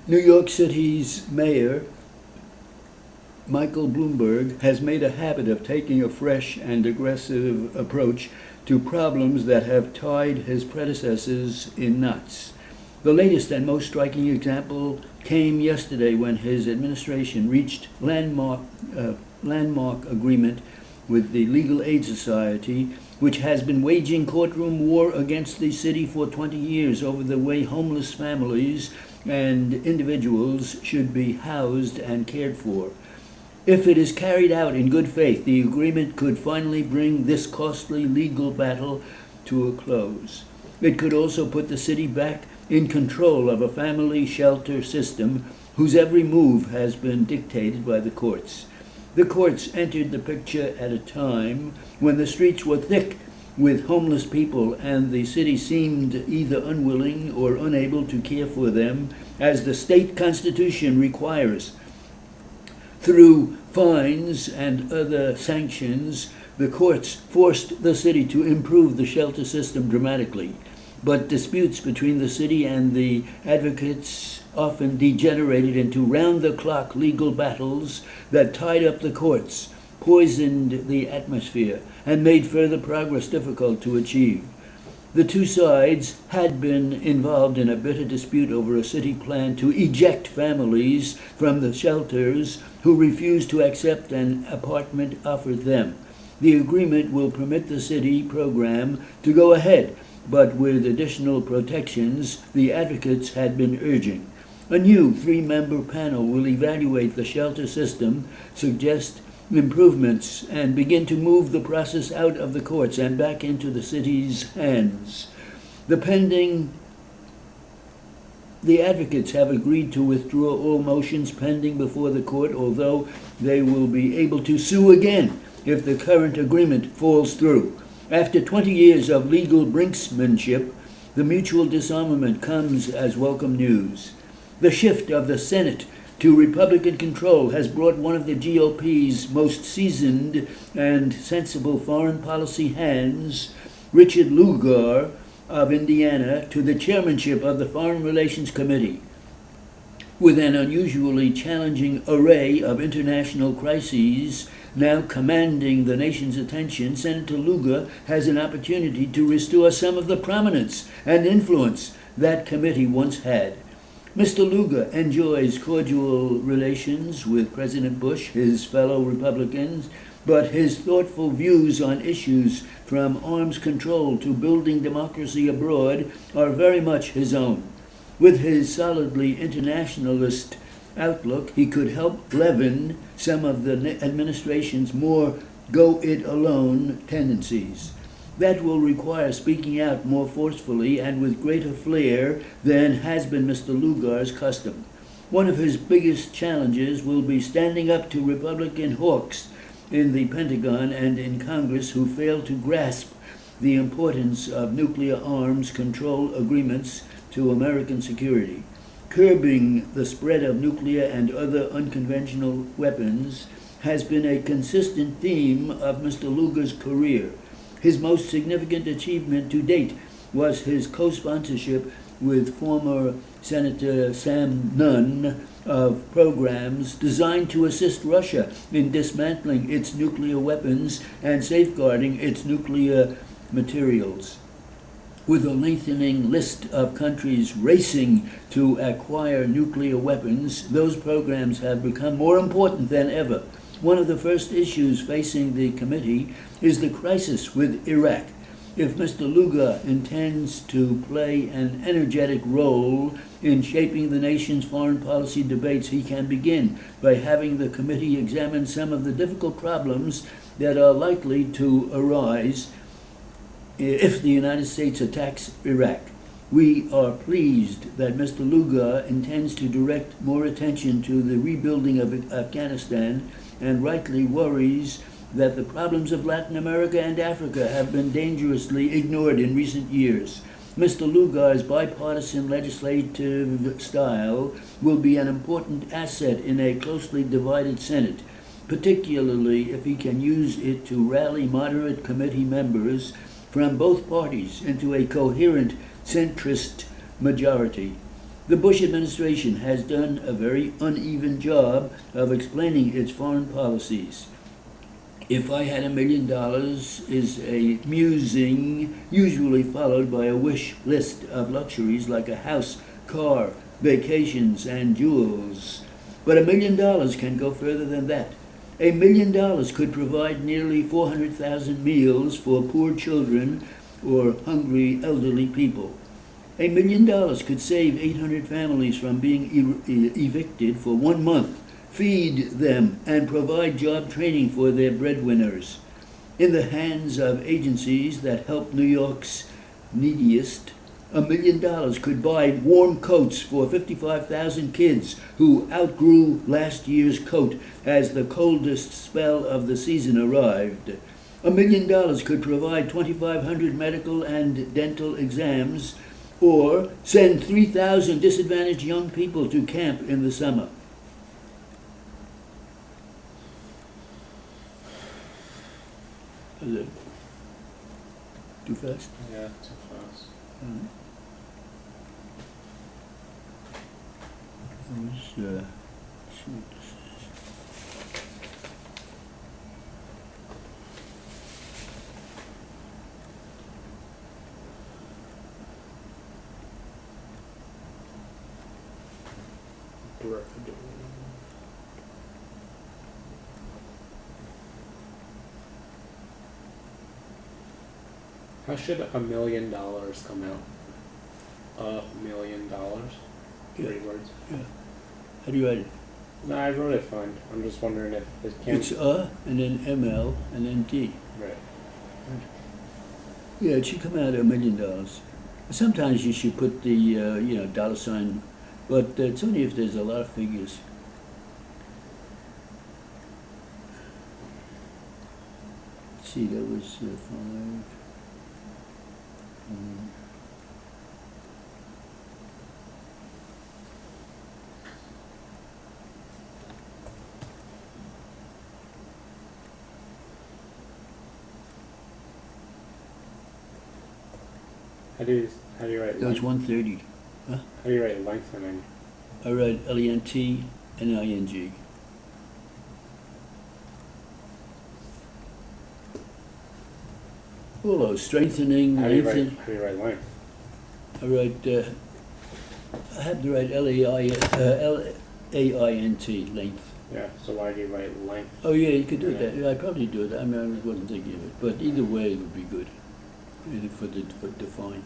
New York City's mayor, Michael Bloomberg, has made a habit of taking a fresh and aggressive approach to problems that have tied his predecessors in knots. The latest and most striking example came yesterday when his administration reached landmark agreement with the Legal Aid Society, which has been waging courtroom war against the city for 20 years over the way homeless families and individuals should be housed and cared for. If it is carried out in good faith, the agreement could finally bring this costly legal battle to a close. It could also put the city back in control of a family shelter system whose every move has been dictated by the courts. The courts entered the picture at a time when the streets were thick with homeless people and the city seemed either unwilling or unable to care for them as the state constitution requires. Through fines and other sanctions, the courts forced the city to improve the shelter system dramatically. But disputes between the city and the advocates often degenerated into round-the-clock legal battles that tied up the courts, poisoned the atmosphere, and made further progress difficult to achieve. The two sides had been involved in a bitter dispute over a city plan to eject families from the shelters who refused to accept an apartment offered them. The agreement will permit the city program to go ahead, but with additional protections the advocates had been urging. A new three-member panel will evaluate the shelter system, suggest improvements, and begin to move the process out of the courts and back into the city's hands. The advocates have agreed to withdraw all motions pending before the court, although they will be able to sue again if the current agreement falls through. After 20 years of legal brinksmanship, the mutual disarmament comes as welcome news. The shift of the Senate to Republican control has brought one of the GOP's most seasoned and sensible foreign policy hands, Richard Lugar of Indiana, to the chairmanship of the Foreign Relations Committee. With an unusually challenging array of international crises now commanding the nation's attention, Senator Lugar has an opportunity to restore some of the prominence and influence that committee once had. Mr. Lugar enjoys cordial relations with President Bush, his fellow Republicans, but his thoughtful views on issues from arms control to building democracy abroad are very much his own. With his solidly internationalist outlook, he could help leaven some of the administration's more go-it-alone tendencies. That will require speaking out more forcefully and with greater flair than has been Mr. Lugar's custom. One of his biggest challenges will be standing up to Republican hawks in the Pentagon and in Congress who fail to grasp the importance of nuclear arms control agreements to American security. Curbing the spread of nuclear and other unconventional weapons has been a consistent theme of Mr. Lugar's career. His most significant achievement to date was his co-sponsorship with former Senator Sam Nunn of programs designed to assist Russia in dismantling its nuclear weapons and safeguarding its nuclear materials. With a lengthening list of countries racing to acquire nuclear weapons, those programs have become more important than ever. One of the first issues facing the committee is the crisis with Iraq. If Mr. Lugar intends to play an energetic role in shaping the nation's foreign policy debates, he can begin by having the committee examine some of the difficult problems that are likely to arise if the United States attacks Iraq. We are pleased that Mr. Lugar intends to direct more attention to the rebuilding of Afghanistan and rightly worries that the problems of Latin America and Africa have been dangerously ignored in recent years. Mr. Lugar's bipartisan legislative style will be an important asset in a closely divided Senate, particularly if he can use it to rally moderate committee members from both parties into a coherent centrist majority. The Bush administration has done a very uneven job of explaining its foreign policies. If I had $1 million is a musing, usually followed by a wish list of luxuries like a house, car, vacations, and jewels. But $1 million can go further than that. $1 million could provide nearly 400,000 meals for poor children or hungry elderly people. $1 million could save 800 families from being evicted for 1 month, feed them, and provide job training for their breadwinners. In the hands of agencies that help New York's neediest, $1 million could buy warm coats for 55,000 kids who outgrew last year's coat as the coldest spell of the season arrived. $1 million could provide 2,500 medical and dental exams or send 3,000 disadvantaged young people to camp in the summer. Is it too fast? Yeah, too fast. Let's see what this is. How should $1 million come out? $1 million? Yeah. 3 words. Yeah. How do you write it? No, I wrote it fine. I'm just wondering if it can. It's and then ML, and then T. Right. Yeah, it should come out at $1 million. Sometimes you should put the dollar sign, but it's only if there's a lot of figures. Let's see, that was 5. How do you write That was length? 130. How do you write lengthening? I write LENT and ING. Oh, strengthening, How do you lengthen. write length? I write, I have to write L-A-I-N-T, length. Yeah. So why do you write length? Oh, yeah, you could do Yeah. that. Yeah, I'd probably do it. I mean, I wasn't thinking of it. But either way, it would be good. Either for define.